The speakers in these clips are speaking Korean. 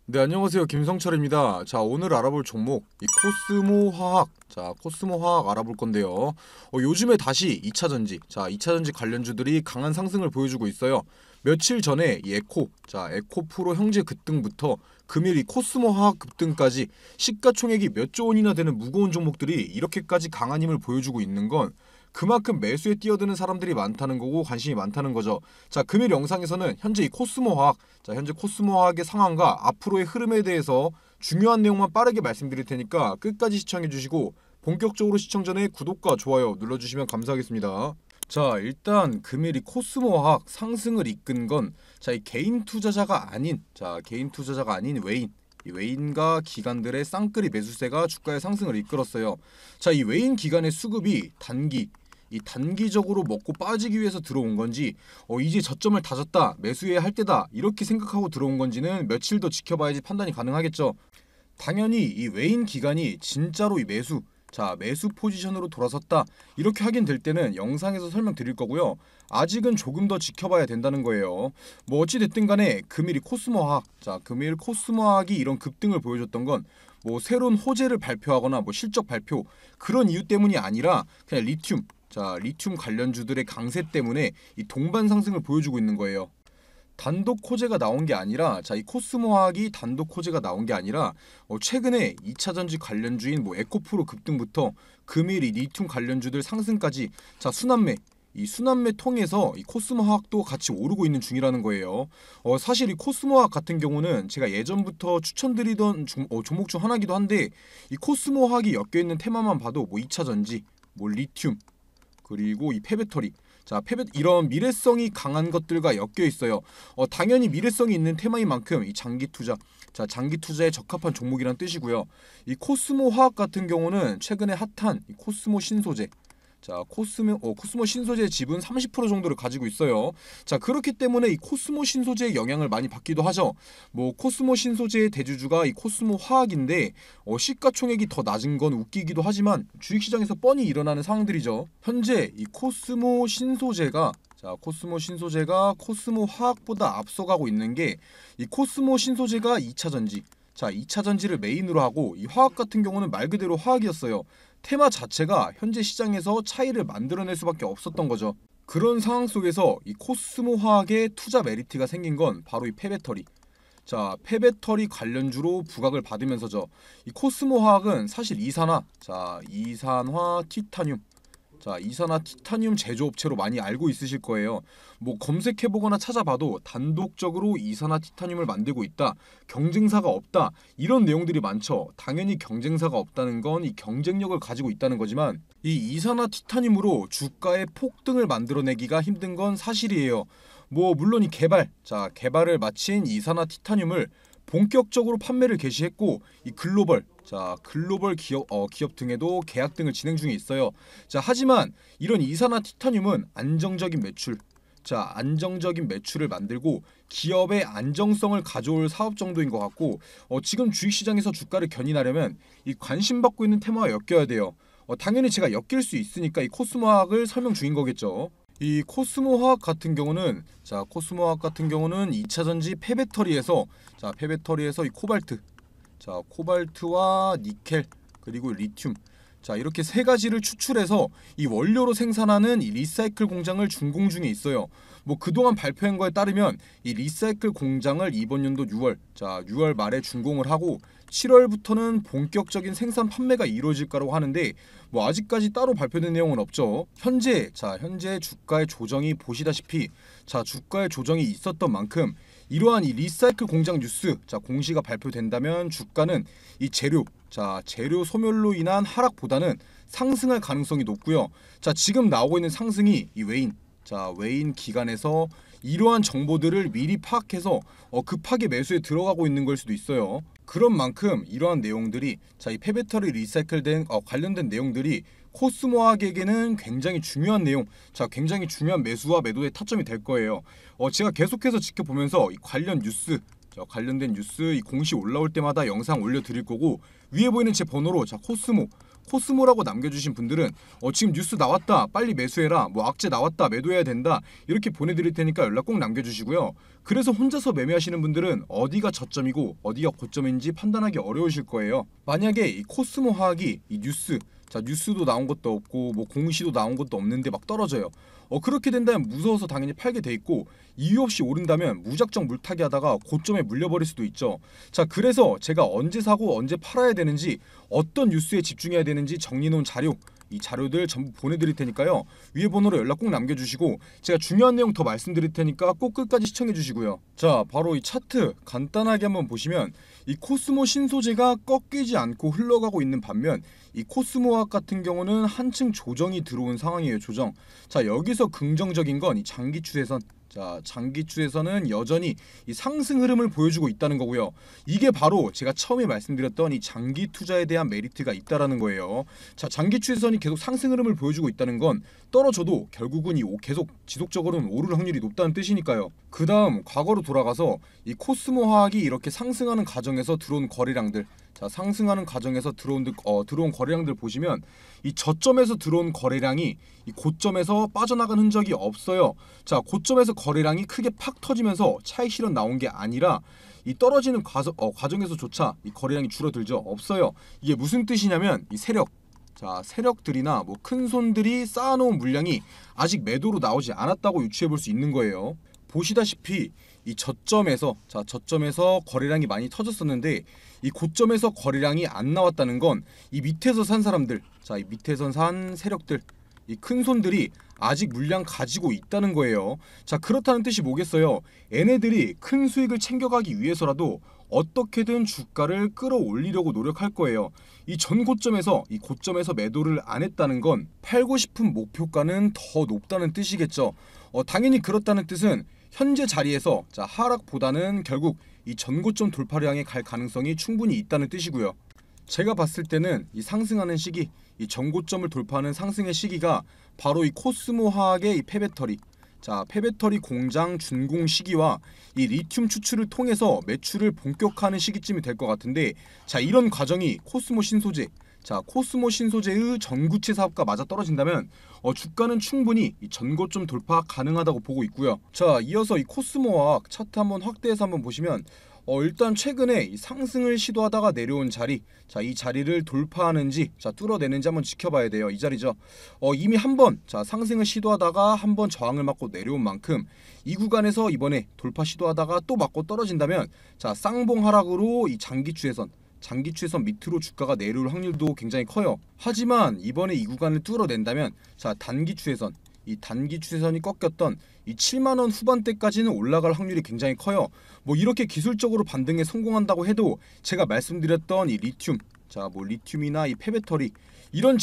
네, 안녕하세요. 김성철입니다. 자, 오늘 알아볼 종목 이 코스모 화학. 자, 코스모 화학 알아볼 건데요. 요즘에 다시 2차 전지. 자, 2차 전지 관련주들이 강한 상승을 보여주고 있어요. 며칠 전에 이 에코프로 형제 급등부터 금일 이 코스모 화학 급등까지 시가총액이 몇 조 원이나 되는 무거운 종목들이 이렇게까지 강한 힘을 보여주고 있는 건 그만큼 매수에 뛰어드는 사람들이 많다는 거고 관심이 많다는 거죠. 자, 금일 영상에서는 현재 이 코스모 화학, 현재 코스모 화학의 상황과 앞으로의 흐름에 대해서 중요한 내용만 빠르게 말씀드릴 테니까 끝까지 시청해 주시고 본격적으로 시청 전에 구독과 좋아요 눌러주시면 감사하겠습니다. 자, 일단 금일 이 코스모 화학 상승을 이끈 건 이 개인 투자자가 아닌 외인, 이 외인과 기관들의 쌍끌이 매수세가 주가의 상승을 이끌었어요. 자, 이 외인 기관의 수급이 단기적으로 먹고 빠지기 위해서 들어온 건지 이제 저점을 다졌다, 매수해야 할 때다 이렇게 생각하고 들어온 건지는 며칠 더 지켜봐야지 판단이 가능하겠죠. 당연히 이 외인 기관이 진짜로 이 매수 포지션으로 돌아섰다 이렇게 확인될 때는 영상에서 설명드릴 거고요. 아직은 조금 더 지켜봐야 된다는 거예요. 뭐 어찌 됐든 간에 금일 코스모 화학이 이런 급등을 보여줬던 건 뭐 새로운 호재를 발표하거나 뭐 실적 발표 그런 이유 때문이 아니라 그냥 리튬 관련주들의 강세 때문에 이 동반 상승을 보여주고 있는 거예요. 단독 호재가 나온 게 아니라 이 코스모 화학이 단독 호재가 나온 게 아니라 최근에 2차 전지 관련주인 뭐 에코프로 급등부터 금일 이 리튬 관련주들 상승까지 순환매 통해서 이 코스모 화학도 같이 오르고 있는 중이라는 거예요. 사실 이 코스모 화학 같은 경우는 제가 예전부터 추천드리던 종목 중 하나이기도 한데 이 코스모 화학이 엮여 있는 테마만 봐도 뭐 2차 전지, 뭐 리튬, 그리고 이 폐배터리. 이런 미래성이 강한 것들과 엮여 있어요. 당연히 미래성이 있는 테마인 만큼 이 장기 투자에 적합한 종목이란 뜻이고요. 이 코스모 화학 같은 경우는 최근에 핫한 이 코스모 신소재. 코스모 신소재의 지분 30% 정도를 가지고 있어요. 자, 그렇기 때문에 이 코스모 신소재의 영향을 많이 받기도 하죠. 뭐 코스모 신소재의 대주주가 이 코스모 화학인데 시가총액이 더 낮은 건 웃기기도 하지만 주식시장에서 뻔히 일어나는 상황들이죠. 현재 이 코스모 신소재가 코스모 화학보다 앞서가고 있는 게 이 코스모 신소재가 2차 전지. 2차 전지를 메인으로 하고 이 화학 같은 경우는 말 그대로 화학이었어요. 테마 자체가 현재 시장에서 차이를 만들어낼 수밖에 없었던 거죠. 그런 상황 속에서 이 코스모 화학의 투자 메리트가 생긴 건 바로 이 폐배터리. 폐배터리 관련주로 부각을 받으면서죠. 이 코스모 화학은 사실 이산화 티타늄 제조업체로 많이 알고 있으실 거예요. 뭐 검색해보거나 찾아봐도 단독적으로 이산화 티타늄을 만들고 있다, 경쟁사가 없다 이런 내용들이 많죠. 당연히 경쟁사가 없다는 건 이 경쟁력을 가지고 있다는 거지만 이 이산화 티타늄으로 주가의 폭등을 만들어내기가 힘든 건 사실이에요. 뭐 물론 이 개발을 마친 이산화 티타늄을 본격적으로 판매를 개시했고 이 글로벌 기업 등에도 계약 등을 진행 중에 있어요. 하지만 이런 이산화 티타늄은 안정적인 매출을 만들고 기업의 안정성을 가져올 사업 정도인 것 같고 지금 주식시장에서 주가를 견인하려면 이 관심받고 있는 테마와 엮여야 돼요. 당연히 제가 엮일 수 있으니까 이 코스모 화학을 설명 중인 거겠죠. 이 코스모 화학 같은 경우는 2차 전지 폐배터리에서 이 코발트와 니켈 그리고 리튬 이렇게 세 가지를 추출해서 이 원료로 생산하는 이 리사이클 공장을 준공 중에 있어요. 뭐 그동안 발표한 거에 따르면 이 리사이클 공장을 이번 연도 6월 말에 준공을 하고 7월부터는 본격적인 생산 판매가 이루어질 거라고 하는데 뭐 아직까지 따로 발표된 내용은 없죠. 현재 주가의 조정이 보시다시피 주가의 조정이 있었던 만큼 이러한 이 리사이클 공장 뉴스 공시가 발표된다면 주가는 이 재료 소멸로 인한 하락보다는 상승할 가능성이 높고요. 지금 나오고 있는 상승이 이 외인 기관에서 이러한 정보들을 미리 파악해서 급하게 매수에 들어가고 있는 걸 수도 있어요. 그런 만큼 이러한 내용들이 이 폐배터리 리사이클된 관련된 내용들이 코스모 화학에게는 굉장히 중요한 내용, 굉장히 중요한 매수와 매도의 타점이 될 거예요. 제가 계속해서 지켜보면서 이 관련된 뉴스 이 공시 올라올 때마다 영상 올려드릴 거고 위에 보이는 제 번호로 코스모 코스모라고 남겨주신 분들은 지금 뉴스 나왔다 빨리 매수해라, 뭐 악재 나왔다 매도해야 된다 이렇게 보내드릴 테니까 연락 꼭 남겨주시고요. 그래서 혼자서 매매하시는 분들은 어디가 저점이고 어디가 고점인지 판단하기 어려우실 거예요. 만약에 이 코스모 화학이 이 뉴스도 나온 것도 없고 뭐 공시도 나온 것도 없는데 막 떨어져요. 그렇게 된다면 무서워서 당연히 팔게 돼 있고, 이유 없이 오른다면 무작정 물타기 하다가 고점에 물려버릴 수도 있죠. 자, 그래서 제가 언제 사고 언제 팔아야 되는지, 어떤 뉴스에 집중해야 되는지 정리해놓은 자료, 이 자료들 전부 보내드릴 테니까요. 위에 번호로 연락 꼭 남겨주시고 제가 중요한 내용 더 말씀드릴 테니까 꼭 끝까지 시청해주시고요. 자, 바로 이 차트 간단하게 한번 보시면 이 코스모 신소재가 꺾이지 않고 흘러가고 있는 반면 이 코스모학 같은 경우는 한층 조정이 들어온 상황이에요. 조정. 자, 여기서 긍정적인 건 이 장기 추세선. 자, 장기 추세선은 여전히 이 상승 흐름을 보여주고 있다는 거고요. 이게 바로 제가 처음에 말씀드렸던 이 장기 투자에 대한 메리트가 있다라는 거예요. 자, 장기 추세선이 계속 상승 흐름을 보여주고 있다는 건 떨어져도 결국은 계속 지속적으로는 오를 확률이 높다는 뜻이니까요. 그 다음 과거로 돌아가서 이 코스모 화학이 이렇게 상승하는 과정에서 들어온 거래량들, 자, 상승하는 과정에서 들어온 거래량들 보시면 이 저점에서 들어온 거래량이 이 고점에서 빠져나간 흔적이 없어요. 자, 고점에서 거래량이 크게 팍 터지면서 차익 실현 나온 게 아니라 이 떨어지는 과정에서조차 이 거래량이 줄어들죠. 없어요. 이게 무슨 뜻이냐면 이 세력들이나 뭐 큰 손들이 쌓아놓은 물량이 아직 매도로 나오지 않았다고 유추해 볼 수 있는 거예요. 보시다시피 이 저점에서 거래량이 많이 터졌었는데 이 고점에서 거래량이 안 나왔다는 건 이 밑에서 산 사람들, 자, 이 밑에서 산 세력들, 이 큰 손들이 아직 물량 가지고 있다는 거예요. 자, 그렇다는 뜻이 뭐겠어요? 얘네들이 큰 수익을 챙겨가기 위해서라도 어떻게든 주가를 끌어올리려고 노력할 거예요. 이 고점에서 매도를 안 했다는 건 팔고 싶은 목표가는 더 높다는 뜻이겠죠. 당연히 그렇다는 뜻은 현재 자리에서 하락보다는 결국 이 전고점 돌파를 향해 갈 가능성이 충분히 있다는 뜻이고요. 제가 봤을 때는 이 상승하는 시기, 이 전고점을 돌파하는 상승의 시기가 바로 이 코스모 화학의 이 폐배터리, 폐배터리 공장 준공 시기와 이 리튬 추출을 통해서 매출을 본격화하는 시기쯤이 될 것 같은데, 자, 이런 과정이 코스모 신소재의 전구체 사업과 맞아 떨어진다면 주가는 충분히 이 전고점 돌파 가능하다고 보고 있고요. 자, 이어서 이 코스모화학 차트 한번 확대해서 한번 보시면 일단 최근에 이 상승을 시도하다가 내려온 자리, 자, 이 자리를 돌파하는지, 뚫어내는지 한번 지켜봐야 돼요. 이 자리죠. 이미 한번 상승을 시도하다가 한번 저항을 맞고 내려온 만큼 이 구간에서 이번에 돌파 시도하다가 또 맞고 떨어진다면 쌍봉 하락으로 이 장기 추세선 밑으로 주가가 내려올 확률도 굉장히 커요. 하지만 이번에 이 구간을 뚫어낸다면 단기 추세선이 꺾였던 이 7만원 후반대까지는 올라갈 확률이 굉장히 커요. 뭐 이렇게 기술적으로 반등에 성공한다고 해도 제가 말씀드렸던 이 리튬이나 이 폐배터리, 이런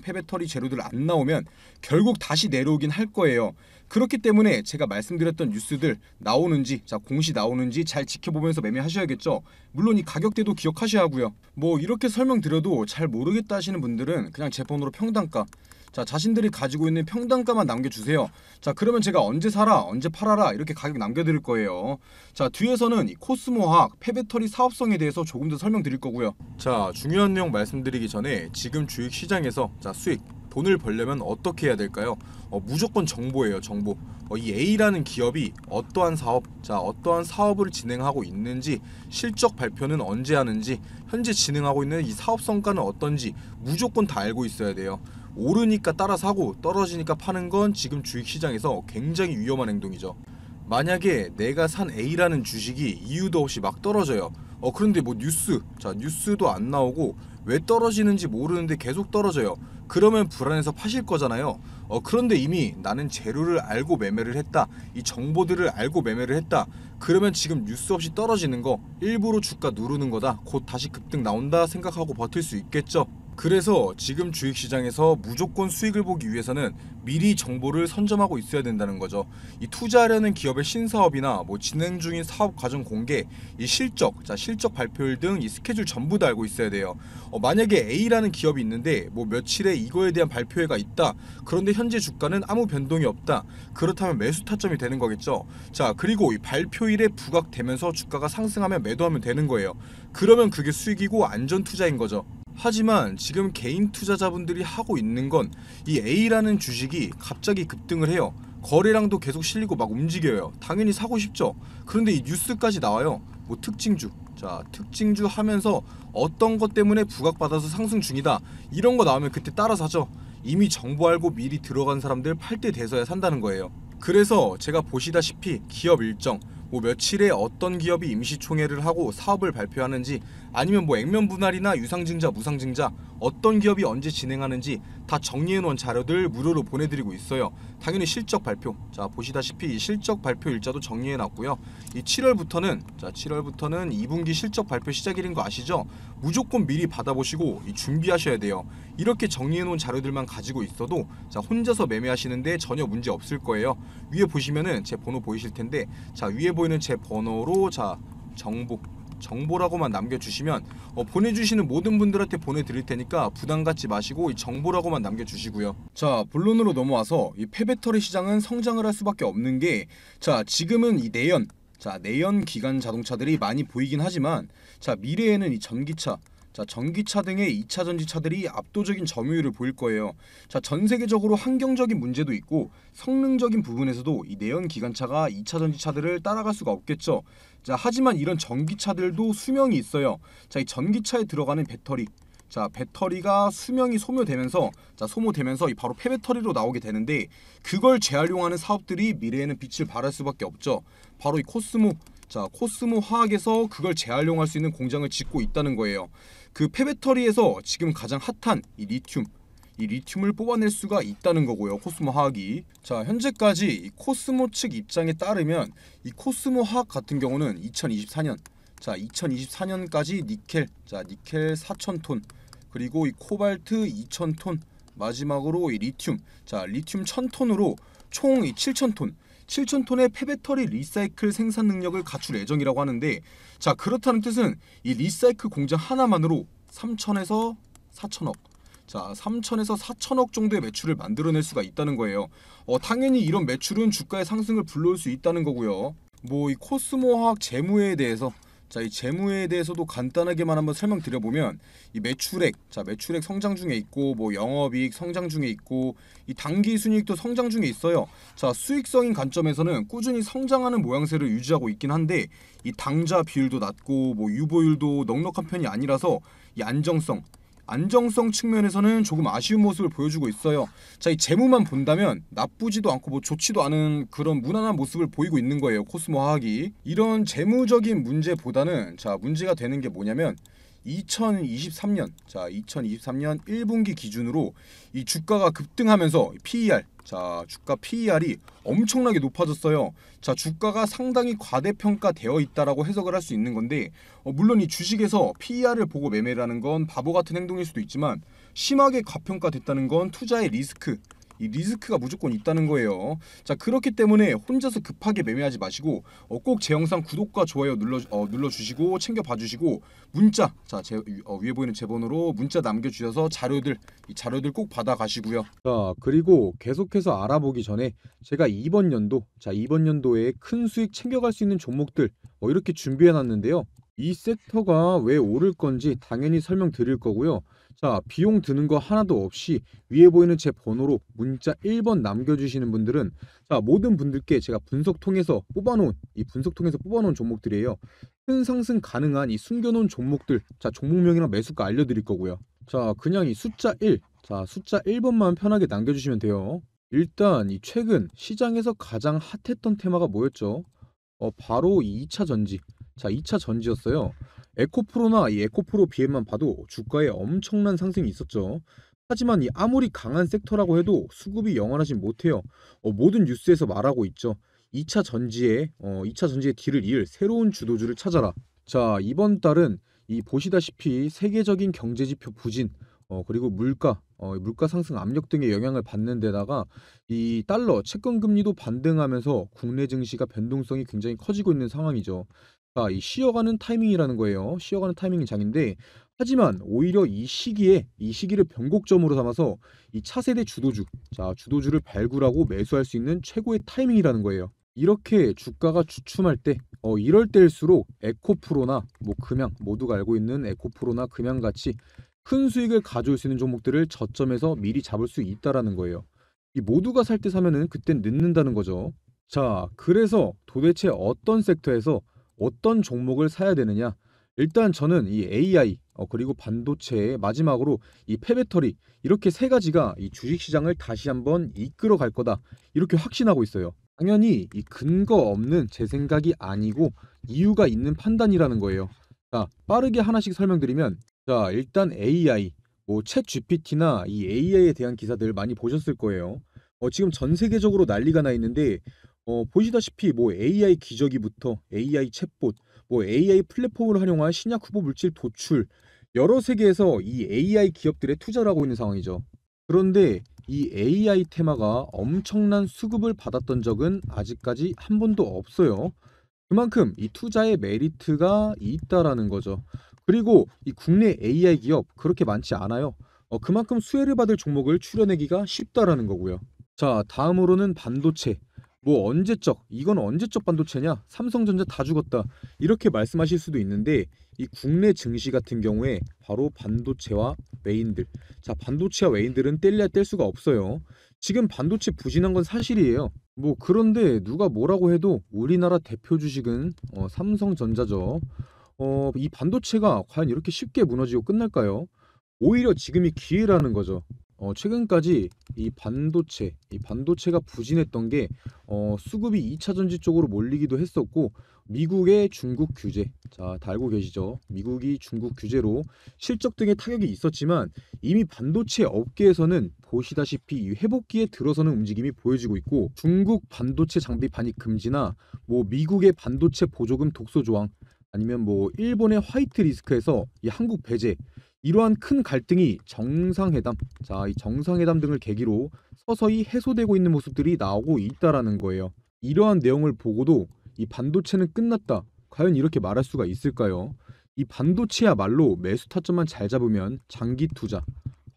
폐배터리 재료들 안 나오면 결국 다시 내려오긴 할 거예요. 그렇기 때문에 제가 말씀드렸던 뉴스들 나오는지, 공시 나오는지 잘 지켜보면서 매매하셔야겠죠. 물론 이 가격대도 기억하셔야 하고요. 뭐 이렇게 설명드려도 잘 모르겠다 하시는 분들은 그냥 제 번호로 평단가, 자신들이 가지고 있는 평단가만 남겨주세요. 자, 그러면 제가 언제 사라 언제 팔아라 이렇게 가격 남겨드릴 거예요. 자, 뒤에서는 이 코스모화학 폐배터리 사업성에 대해서 조금 더 설명드릴 거고요. 자, 중요한 내용 말씀드리기 전에 지금 주식시장에서 수익, 돈을 벌려면 어떻게 해야 될까요? 무조건 정보예요. 정보. 이 A라는 기업이 어떠한 사업을 진행하고 있는지, 실적 발표는 언제 하는지, 현재 진행하고 있는 이 사업 성과는 어떤지 무조건 다 알고 있어야 돼요. 오르니까 따라 사고 떨어지니까 파는 건 지금 주식시장에서 굉장히 위험한 행동이죠. 만약에 내가 산 A라는 주식이 이유도 없이 막 떨어져요. 그런데 뭐 뉴스도 안 나오고 왜 떨어지는지 모르는데 계속 떨어져요. 그러면 불안해서 파실 거잖아요. 그런데 이미 나는 재료를 알고 매매를 했다, 이 정보들을 알고 매매를 했다, 그러면 지금 뉴스 없이 떨어지는 거 일부러 주가 누르는 거다, 곧 다시 급등 나온다 생각하고 버틸 수 있겠죠. 그래서 지금 주식시장에서 무조건 수익을 보기 위해서는 미리 정보를 선점하고 있어야 된다는 거죠. 이 투자하려는 기업의 신사업이나 뭐 진행 중인 사업 과정 공개, 이 실적 발표일 등 이 스케줄 전부 다 알고 있어야 돼요. 만약에 A라는 기업이 있는데 뭐 며칠에 이거에 대한 발표회가 있다, 그런데 현재 주가는 아무 변동이 없다, 그렇다면 매수 타점이 되는 거겠죠. 자, 그리고 이 발표일에 부각되면서 주가가 상승하면 매도하면 되는 거예요. 그러면 그게 수익이고 안전 투자인 거죠. 하지만 지금 개인 투자자분들이 하고 있는 건 이 A라는 주식이 갑자기 급등을 해요. 거래량도 계속 실리고 막 움직여요. 당연히 사고 싶죠. 그런데 이 뉴스까지 나와요. 뭐 특징주, 자 특징주 하면서 어떤 것 때문에 부각받아서 상승 중이다, 이런 거 나오면 그때 따라 사죠. 이미 정보 알고 미리 들어간 사람들 팔 때 돼서야 산다는 거예요. 그래서 제가 보시다시피 기업 일정, 뭐 며칠에 어떤 기업이 임시총회를 하고 사업을 발표하는지, 아니면 뭐 액면 분할이나 유상증자 무상증자 어떤 기업이 언제 진행하는지 다 정리해놓은 자료들 무료로 보내드리고 있어요. 당연히 실적 발표, 자 보시다시피 실적 발표 일자도 정리해놨고요. 이 7월부터는 2분기 실적 발표 시작일인 거 아시죠? 무조건 미리 받아보시고 준비하셔야 돼요. 이렇게 정리해놓은 자료들만 가지고 있어도 자 혼자서 매매하시는데 전혀 문제 없을 거예요. 위에 보시면은 제 번호 보이실 텐데, 자 위에 보이는 제 번호로 자 정보라고만 남겨주시면 보내주시는 모든 분들한테 보내드릴 테니까 부담 갖지 마시고 이 정보라고만 남겨주시고요. 자 본론으로 넘어와서 이 폐배터리 시장은 성장을 할 수밖에 없는 게, 자 지금은 이 내연 기관 자동차들이 많이 보이긴 하지만, 자 미래에는 이 전기차 등의 2차 전지차들이 압도적인 점유율을 보일 거예요. 자, 전 세계적으로 환경적인 문제도 있고 성능적인 부분에서도 이 내연 기관차가 2차 전지차들을 따라갈 수가 없겠죠. 자, 하지만 이런 전기차들도 수명이 있어요. 자, 이 전기차에 들어가는 배터리, 자 배터리가 수명이 소모되면서 이 바로 폐배터리로 나오게 되는데, 그걸 재활용하는 사업들이 미래에는 빛을 발할 수밖에 없죠. 바로 이 코스모 화학에서 그걸 재활용할 수 있는 공장을 짓고 있다는 거예요. 그 폐배터리에서 지금 가장 핫한 이 리튬을 뽑아낼 수가 있다는 거고요. 코스모 화학이. 자 현재까지 이 코스모 측 입장에 따르면 이 코스모 화학 같은 경우는 2024년까지 니켈 4,000톤, 그리고 이 코발트 2,000톤, 마지막으로 이 리튬 1,000톤으로 총 7,000톤의 폐배터리 리사이클 생산 능력을 갖출 예정이라고 하는데, 자 그렇다는 뜻은 이 리사이클 공장 하나만으로 3천에서 4천억 정도의 매출을 만들어낼 수가 있다는 거예요. 당연히 이런 매출은 주가의 상승을 불러올 수 있다는 거고요. 뭐 이 코스모 화학 재무에 대해서, 이 재무에 대해서도 간단하게만 한번 설명드려보면, 이 매출액 성장 중에 있고, 뭐 영업이익 성장 중에 있고, 이 당기 순이익도 성장 중에 있어요. 자 수익성인 관점에서는 꾸준히 성장하는 모양새를 유지하고 있긴 한데, 이 당좌 비율도 낮고 뭐 유보율도 넉넉한 편이 아니라서 이 안정성 측면에서는 조금 아쉬운 모습을 보여주고 있어요. 자, 이 재무만 본다면 나쁘지도 않고 뭐 좋지도 않은 그런 무난한 모습을 보이고 있는 거예요. 코스모 화학이. 이런 재무적인 문제보다는 문제가 되는 게 뭐냐면, 2023년 1분기 기준으로 이 주가가 급등하면서 주가 PER이 엄청나게 높아졌어요. 자, 주가가 상당히 과대평가되어 있다라고 해석을 할 수 있는 건데, 물론 이 주식에서 PER을 보고 매매라는 건 바보 같은 행동일 수도 있지만, 심하게 과평가됐다는 건 투자의 리스크가 무조건 있다는 거예요. 자 그렇기 때문에 혼자서 급하게 매매하지 마시고 꼭 제 영상 구독과 좋아요 눌러주시고 챙겨 봐주시고, 문자 위에 보이는 제 번호로 문자 남겨주셔서 자료들 꼭 받아가시고요. 자 그리고 계속해서 알아보기 전에 제가 이번 연도에 큰 수익 챙겨갈 수 있는 종목들 이렇게 준비해놨는데요. 이 섹터가 왜 오를 건지 당연히 설명드릴 거고요. 자 비용 드는 거 하나도 없이 위에 보이는 제 번호로 문자 1번 남겨주시는 분들은 모든 분들께 제가 분석통해서 뽑아놓은 종목들이에요. 큰 상승 가능한 이 숨겨놓은 종목들, 종목명이랑 매수가 알려드릴 거고요. 자 그냥 이 숫자 1번만 편하게 남겨주시면 돼요. 일단 이 최근 시장에서 가장 핫했던 테마가 뭐였죠? 바로 이 2차 전지. 2차 전지였어요. 에코프로나 이 에코프로 비행만 봐도 주가에 엄청난 상승이 있었죠. 하지만 이 아무리 강한 섹터라고 해도 수급이 영원하진 못해요. 모든 뉴스에서 말하고 있죠. 2차 전지의 뒤를 이을 새로운 주도주를 찾아라. 자, 이번 달은 이 보시다시피 세계적인 경제지표 부진, 그리고 물가 상승 압력 등의 영향을 받는 데다가 이 달러 채권 금리도 반등하면서 국내 증시가 변동성이 굉장히 커지고 있는 상황이죠. 자, 이 쉬어가는 타이밍이라는 거예요. 쉬어가는 타이밍이 장인데, 하지만 오히려 이 시기를 변곡점으로 삼아서 이 차세대 주도주를 발굴하고 매수할 수 있는 최고의 타이밍이라는 거예요. 이렇게 주가가 주춤할 때, 이럴 때일수록 에코프로나 뭐 금양, 모두가 알고 있는 에코프로나 금양같이 큰 수익을 가져올 수 있는 종목들을 저점에서 미리 잡을 수 있다라는 거예요. 이 모두가 살 때 사면은 그땐 늦는다는 거죠. 자, 그래서 도대체 어떤 섹터에서 어떤 종목을 사야 되느냐? 일단 저는 이 AI 그리고 반도체 마지막으로 이 폐배터리 이렇게 세 가지가 이 주식 시장을 다시 한번 이끌어 갈 거다. 이렇게 확신하고 있어요. 당연히 이 근거 없는 제 생각이 아니고 이유가 있는 판단이라는 거예요. 자, 빠르게 하나씩 설명드리면 자, 일단 AI 챗 GPT나 이 AI에 대한 기사들 많이 보셨을 거예요. 지금 전 세계적으로 난리가 나 있는데 보시다시피 AI 기저귀부터 AI 챗봇, AI 플랫폼을 활용한 신약 후보 물질 도출 여러 세계에서 이 AI 기업들에 투자를 하고 있는 상황이죠. 그런데 이 AI 테마가 엄청난 수급을 받았던 적은 아직까지 한 번도 없어요. 그만큼 이 투자의 메리트가 있다라는 거죠. 그리고 이 국내 AI 기업 그렇게 많지 않아요. 그만큼 수혜를 받을 종목을 추려내기가 쉽다라는 거고요. 자, 다음으로는 반도체. 언제적? 이건 언제적 반도체냐? 삼성전자 다 죽었다. 이렇게 말씀하실 수도 있는데 이 국내 증시 같은 경우에 바로 반도체와 외인들. 자, 반도체와 외인들은 뗄래야 뗄 수가 없어요. 지금 반도체 부진한 건 사실이에요. 그런데 누가 뭐라고 해도 우리나라 대표 주식은 삼성전자죠. 이 반도체가 과연 이렇게 쉽게 무너지고 끝날까요? 오히려 지금이 기회라는 거죠. 최근까지 이 반도체가 부진했던 게 수급이 2차 전지 쪽으로 몰리기도 했었고 미국의 중국 규제, 자, 다 알고 계시죠? 미국이 중국 규제로 실적 등의 타격이 있었지만 이미 반도체 업계에서는 보시다시피 이 회복기에 들어서는 움직임이 보여지고 있고 중국 반도체 장비 반입 금지나 미국의 반도체 보조금 독소 조항 아니면 일본의 화이트 리스크에서 이 한국 배제 이러한 큰 갈등이 정상회담, 자, 이 정상회담 등을 계기로 서서히 해소되고 있는 모습들이 나오고 있다라는 거예요. 이러한 내용을 보고도 이 반도체는 끝났다. 과연 이렇게 말할 수가 있을까요? 이 반도체야말로 매수 타점만 잘 잡으면 장기 투자,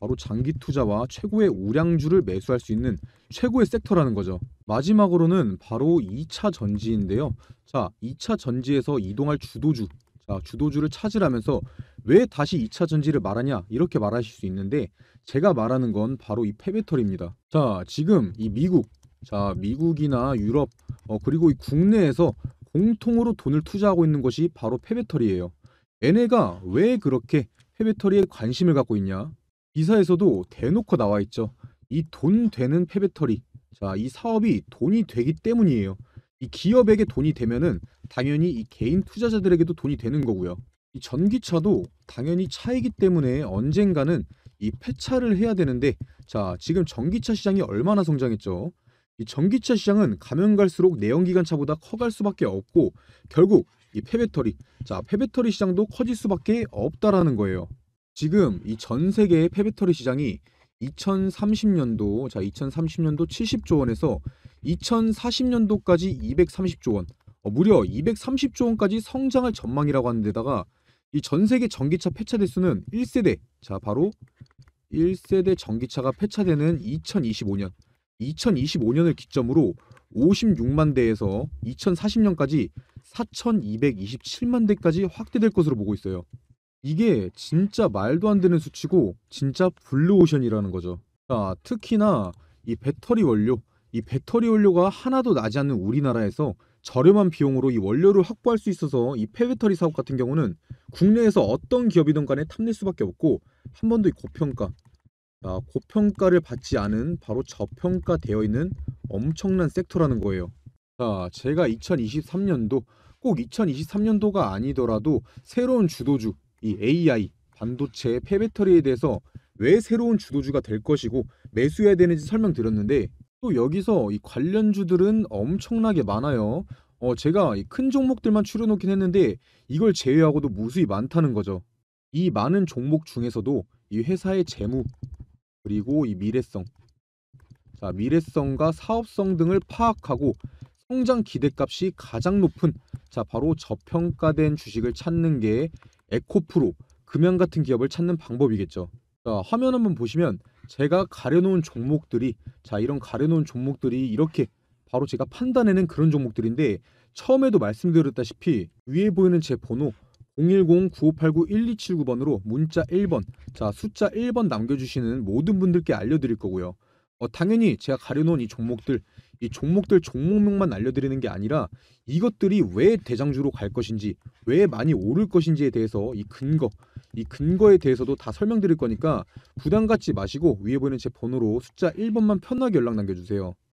바로 장기 투자와 최고의 우량주를 매수할 수 있는 최고의 섹터라는 거죠. 마지막으로는 바로 2차 전지인데요. 자, 2차 전지에서 이동할 주도주, 자, 주도주를 찾으라면서 왜 다시 2차 전지를 말하냐 이렇게 말하실 수 있는데 제가 말하는 건 바로 이 폐배터리입니다. 자, 지금 이 미국이나 유럽 그리고 이 국내에서 공통으로 돈을 투자하고 있는 것이 바로 폐배터리예요. 얘네가 왜 그렇게 폐배터리에 관심을 갖고 있냐? 기사에서도 대놓고 나와 있죠. 이 돈 되는 폐배터리. 자, 이 사업이 돈이 되기 때문이에요. 이 기업에게 돈이 되면은 당연히 이 개인 투자자들에게도 돈이 되는 거고요. 이 전기차도 당연히 차이기 때문에 언젠가는 이 폐차를 해야 되는데 자, 지금 전기차 시장이 얼마나 성장했죠? 이 전기차 시장은 가면 갈수록 내연기관차보다 커갈 수밖에 없고 결국 이 폐배터리, 자, 폐배터리 시장도 커질 수밖에 없다라는 거예요. 지금 이 전 세계의 폐배터리 시장이 2030년도, 자, 2030년도 70조 원에서 2040년도까지 230조 원, 무려 230조 원까지 성장할 전망이라고 하는 데다가 이 전 세계 전기차 폐차 대수는 1세대, 자, 바로 1세대 전기차가 폐차되는 2025년을 기점으로 56만 대에서 2040년까지 4,227만 대까지 확대될 것으로 보고 있어요. 이게 진짜 말도 안 되는 수치고 진짜 블루오션이라는 거죠. 자, 특히나 이 배터리 원료가 하나도 나지 않는 우리나라에서 저렴한 비용으로 이 원료를 확보할 수 있어서 이 폐배터리 사업 같은 경우는 국내에서 어떤 기업이든 간에 탐낼 수밖에 없고 한 번도 이 고평가를 받지 않은 바로 저평가되어 있는 엄청난 섹터라는 거예요. 자, 제가 2023년도 꼭 2023년도가 아니더라도 새로운 주도주 이 AI, 반도체, 폐배터리에 대해서 왜 새로운 주도주가 될 것이고 매수해야 되는지 설명드렸는데 또 여기서 이 관련주들은 엄청나게 많아요. 제가 이 큰 종목들만 추려놓긴 했는데 이걸 제외하고도 무수히 많다는 거죠. 이 많은 종목 중에서도 이 회사의 재무 그리고 이 미래성, 자, 미래성과 사업성 등을 파악하고 성장 기대값이 가장 높은 자, 바로 저평가된 주식을 찾는 게 에코프로, 금양 같은 기업을 찾는 방법이겠죠. 자, 화면 한번 보시면 제가 가려놓은 종목들이 자, 이런 가려놓은 종목들이 이렇게 바로 제가 판단해낸 그런 종목들인데 처음에도 말씀드렸다시피 위에 보이는 제 번호 010-9589-1279번으로 문자 1번, 자 숫자 1번 남겨주시는 모든 분들께 알려드릴 거고요. 당연히 제가 가려놓은 이 종목들 종목명만 알려드리는 게 아니라 이것들이 왜 대장주로 갈 것인지, 왜 많이 오를 것인지에 대해서 이 근거에 대해서도 다 설명드릴 거니까 부담 갖지 마시고 위에 보이는 제 번호로 숫자 1번만 편하게 연락 남겨주세요.